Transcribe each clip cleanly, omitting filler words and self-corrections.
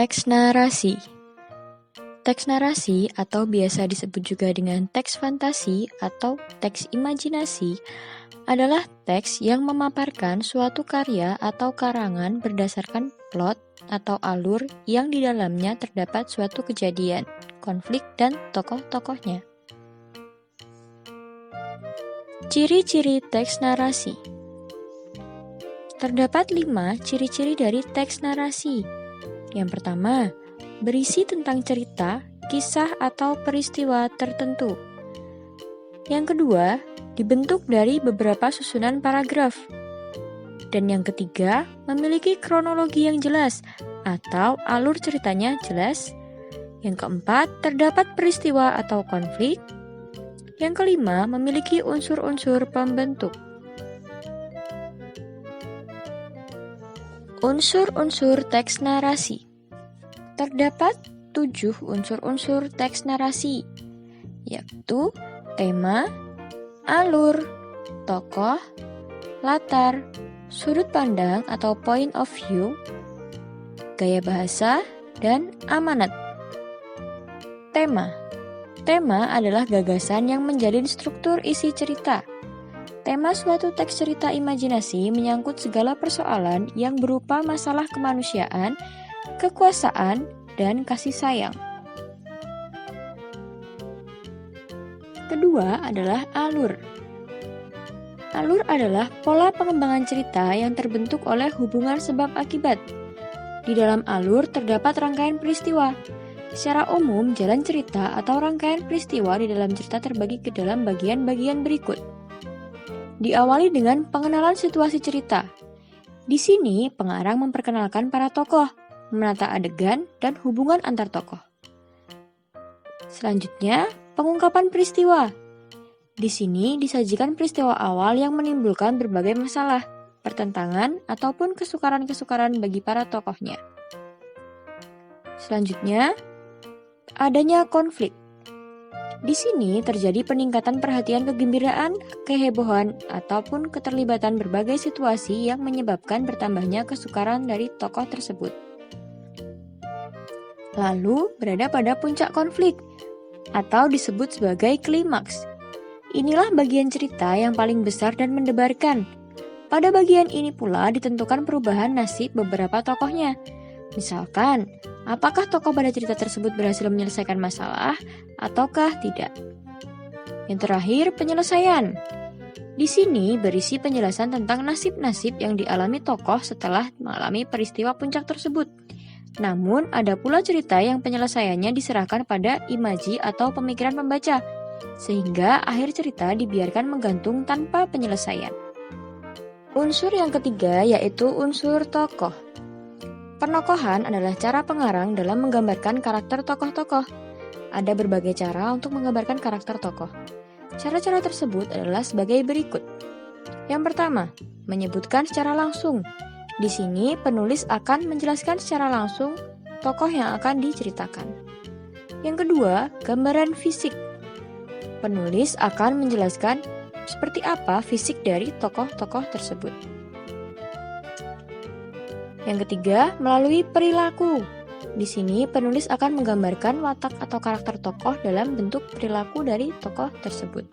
Teks narasi. Teks narasi atau biasa disebut juga dengan teks fantasi atau teks imajinasi adalah teks yang memaparkan suatu karya atau karangan berdasarkan plot atau alur yang di dalamnya terdapat suatu kejadian, konflik, dan tokoh-tokohnya. Ciri-ciri teks narasi. Terdapat 5 ciri-ciri dari teks narasi. Yang pertama, berisi tentang cerita, kisah, atau peristiwa tertentu. Yang kedua, dibentuk dari beberapa susunan paragraf. Dan yang ketiga, memiliki kronologi yang jelas atau alur ceritanya jelas. Yang keempat, terdapat peristiwa atau konflik. Yang kelima, memiliki unsur-unsur pembentuk. Unsur-unsur teks narasi. Terdapat 7 unsur-unsur teks narasi, yaitu tema, alur, tokoh, latar, sudut pandang atau point of view, gaya bahasa, dan amanat. Tema adalah gagasan yang menjalin struktur isi cerita. Tema suatu teks cerita imajinasi menyangkut segala persoalan yang berupa masalah kemanusiaan, kekuasaan, dan kasih sayang. Kedua adalah alur. Alur adalah pola pengembangan cerita yang terbentuk oleh hubungan sebab akibat. Di dalam alur terdapat rangkaian peristiwa. Secara umum, jalan cerita atau rangkaian peristiwa di dalam cerita terbagi ke dalam bagian-bagian berikut. Diawali dengan pengenalan situasi cerita. Di sini, pengarang memperkenalkan para tokoh, menata adegan, dan hubungan antar tokoh. Selanjutnya, pengungkapan peristiwa. Di sini disajikan peristiwa awal yang menimbulkan berbagai masalah, pertentangan, ataupun kesukaran-kesukaran bagi para tokohnya. Selanjutnya, adanya konflik. Di sini terjadi peningkatan perhatian kegembiraan, kehebohan, ataupun keterlibatan berbagai situasi yang menyebabkan bertambahnya kesukaran dari tokoh tersebut. Lalu berada pada puncak konflik, atau disebut sebagai klimaks. Inilah bagian cerita yang paling besar dan mendebarkan. Pada bagian ini pula ditentukan perubahan nasib beberapa tokohnya. Misalkan, apakah tokoh pada cerita tersebut berhasil menyelesaikan masalah ataukah tidak? Yang terakhir, penyelesaian. Di sini berisi penjelasan tentang nasib-nasib yang dialami tokoh setelah mengalami peristiwa puncak tersebut. Namun, ada pula cerita yang penyelesaiannya diserahkan pada imaji atau pemikiran pembaca, sehingga akhir cerita dibiarkan menggantung tanpa penyelesaian. Unsur yang ketiga yaitu unsur tokoh. Penokohan adalah cara pengarang dalam menggambarkan karakter tokoh-tokoh. Ada berbagai cara untuk menggambarkan karakter tokoh. Cara-cara tersebut adalah sebagai berikut. Yang pertama, menyebutkan secara langsung. Di sini penulis akan menjelaskan secara langsung tokoh yang akan diceritakan. Yang kedua, gambaran fisik. Penulis akan menjelaskan seperti apa fisik dari tokoh-tokoh tersebut. Yang ketiga, melalui perilaku. Di sini penulis akan menggambarkan watak atau karakter tokoh dalam bentuk perilaku dari tokoh tersebut.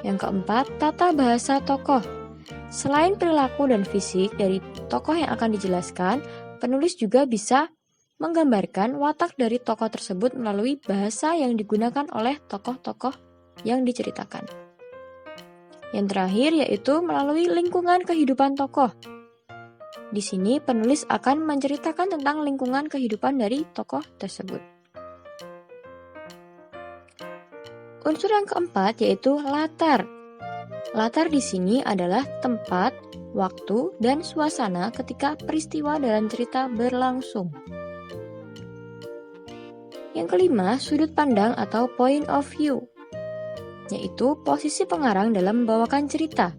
Yang keempat, tata bahasa tokoh. Selain perilaku dan fisik dari tokoh yang akan dijelaskan, penulis juga bisa menggambarkan watak dari tokoh tersebut melalui bahasa yang digunakan oleh tokoh-tokoh yang diceritakan. Yang terakhir yaitu melalui lingkungan kehidupan tokoh. Di sini penulis akan menceritakan tentang lingkungan kehidupan dari tokoh tersebut. Unsur yang keempat yaitu latar. Latar di sini adalah tempat, waktu, dan suasana ketika peristiwa dalam cerita berlangsung. Yang kelima, sudut pandang atau point of view, yaitu posisi pengarang dalam membawakan cerita.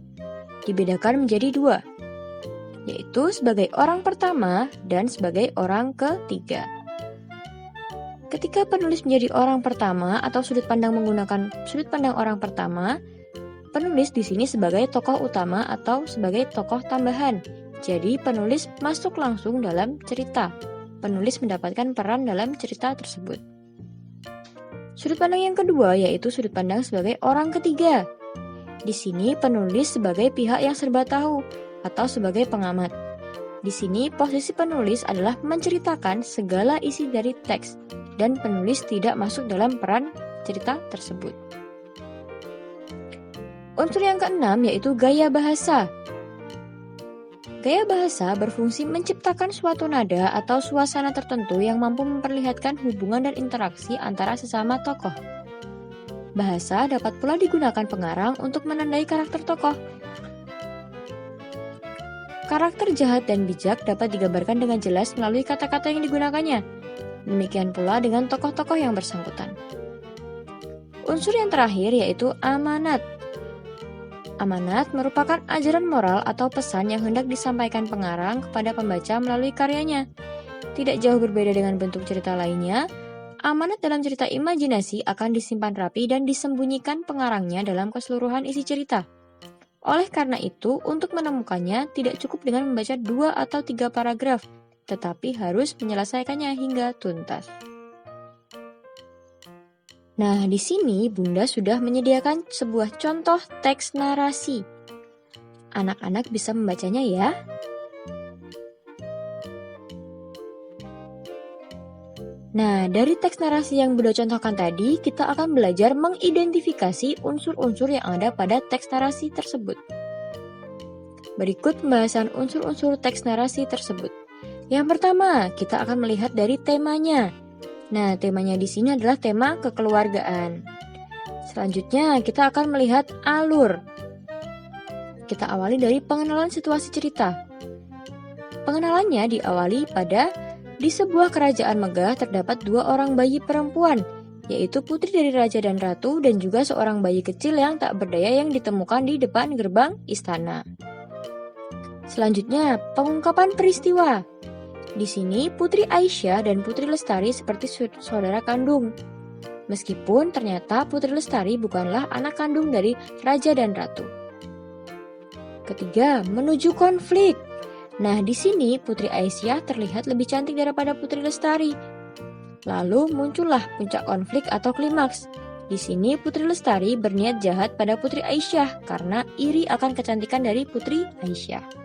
Dibedakan menjadi 2, yaitu sebagai orang pertama dan sebagai orang ketiga. Ketika penulis menjadi orang pertama atau sudut pandang menggunakan sudut pandang orang pertama, penulis di sini sebagai tokoh utama atau sebagai tokoh tambahan. Jadi penulis masuk langsung dalam cerita. penulis mendapatkan peran dalam cerita tersebut. Sudut pandang yang kedua yaitu sudut pandang sebagai orang ketiga. Di sini penulis sebagai pihak yang serba tahu atau sebagai pengamat. Di sini posisi penulis adalah menceritakan segala isi dari teks dan penulis tidak masuk dalam peran cerita tersebut. Unsur yang keenam yaitu gaya bahasa. Gaya bahasa berfungsi menciptakan suatu nada atau suasana tertentu yang mampu memperlihatkan hubungan dan interaksi antara sesama tokoh. Bahasa dapat pula digunakan pengarang untuk menandai karakter tokoh. Karakter jahat dan bijak dapat digambarkan dengan jelas melalui kata-kata yang digunakannya. Demikian pula dengan tokoh-tokoh yang bersangkutan. Unsur yang terakhir yaitu amanat. Amanat merupakan ajaran moral atau pesan yang hendak disampaikan pengarang kepada pembaca melalui karyanya. Tidak jauh berbeda dengan bentuk cerita lainnya, amanat dalam cerita imajinasi akan disimpan rapi dan disembunyikan pengarangnya dalam keseluruhan isi cerita. Oleh karena itu, untuk menemukannya tidak cukup dengan membaca 2 atau 3 paragraf, tetapi harus menyelesaikannya hingga tuntas. Nah, di sini Bunda sudah menyediakan sebuah contoh teks narasi. Anak-anak bisa membacanya ya. Nah, dari teks narasi yang Bunda contohkan tadi, kita akan belajar mengidentifikasi unsur-unsur yang ada pada teks narasi tersebut. Berikut pembahasan unsur-unsur teks narasi tersebut. Yang pertama, kita akan melihat dari temanya. Nah, temanya di sini adalah tema kekeluargaan. Selanjutnya, kita akan melihat alur. Kita awali dari pengenalan situasi cerita. Pengenalannya diawali pada di sebuah kerajaan megah terdapat 2 orang bayi perempuan, yaitu putri dari raja dan ratu dan juga seorang bayi kecil yang tak berdaya yang ditemukan di depan gerbang istana. Selanjutnya, pengungkapan peristiwa. Di sini, Putri Aisyah dan Putri Lestari seperti saudara kandung. Meskipun ternyata Putri Lestari bukanlah anak kandung dari raja dan ratu. Ketiga, menuju konflik. Nah, di sini Putri Aisyah terlihat lebih cantik daripada Putri Lestari. Lalu muncullah puncak konflik atau klimaks. Di sini Putri Lestari berniat jahat pada Putri Aisyah karena iri akan kecantikan dari Putri Aisyah.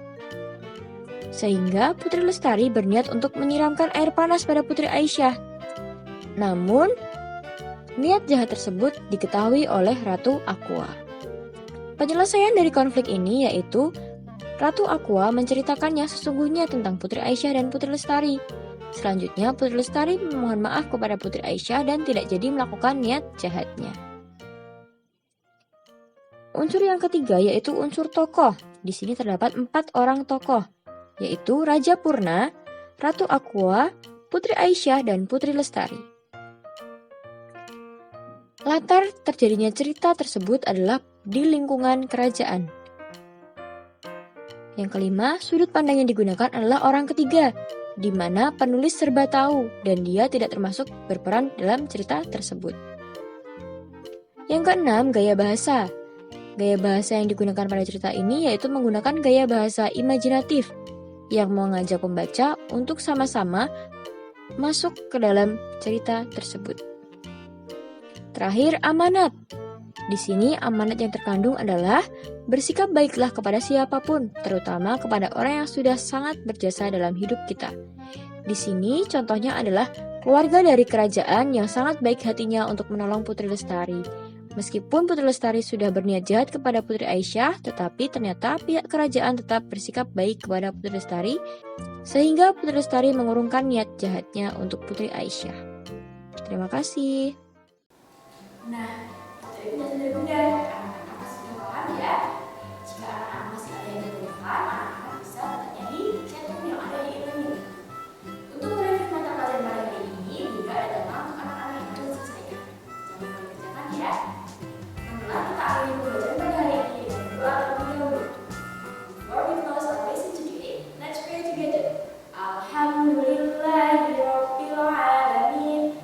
Sehingga Putri Lestari berniat untuk menyiramkan air panas pada Putri Aisyah. Namun, niat jahat tersebut diketahui oleh Ratu Aqua. Penyelesaian dari konflik ini yaitu Ratu Aqua menceritakannya sesungguhnya tentang Putri Aisyah dan Putri Lestari. Selanjutnya, Putri Lestari memohon maaf kepada Putri Aisyah dan tidak jadi melakukan niat jahatnya. Unsur yang ketiga yaitu unsur tokoh. Di sini terdapat 4 orang tokoh, yaitu Raja Purna, Ratu Aqua, Putri Aisyah, dan Putri Lestari. Latar terjadinya cerita tersebut adalah di lingkungan kerajaan. Yang kelima, sudut pandang yang digunakan adalah orang ketiga, di mana penulis serba tahu dan dia tidak termasuk berperan dalam cerita tersebut. Yang keenam, gaya bahasa. Gaya bahasa yang digunakan pada cerita ini yaitu menggunakan gaya bahasa imajinatif, yang mengajak pembaca untuk sama-sama masuk ke dalam cerita tersebut. Terakhir, amanat. Di sini amanat yang terkandung adalah bersikap baiklah kepada siapapun, terutama kepada orang yang sudah sangat berjasa dalam hidup kita. Di sini contohnya adalah keluarga dari kerajaan yang sangat baik hatinya untuk menolong Putri Lestari. Meskipun Putri Lestari sudah berniat jahat kepada Putri Aisyah, tetapi ternyata pihak kerajaan tetap bersikap baik kepada Putri Lestari, sehingga Putri Lestari mengurungkan niat jahatnya untuk Putri Aisyah. Terima kasih. Nah, dari bunda-bunda, anak-anak pasti sudah paham ya. Jika anak-anak masih ada yang ditanyakan, anak-anak bisa bertanya di chat room yang ada di e-learning. Untuk mereview mata pelajaran pada hari ini, bunda ada tema untuk anak-anak yang harus diselesaikan. Jangan lupa dikerjakan ya. Nah, kita akhiri pembelajaran pada hari ini dengan doa terlebih dahulu. Before we close our lesson today, let's pray together. Alhamdulillahirabbil alamin.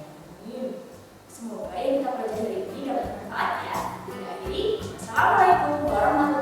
Semoga yang kita pelajari hari ini dapat bermanfaat ya. Kita akhiri. Assalamualaikum warahmatullahi wabarakatuh.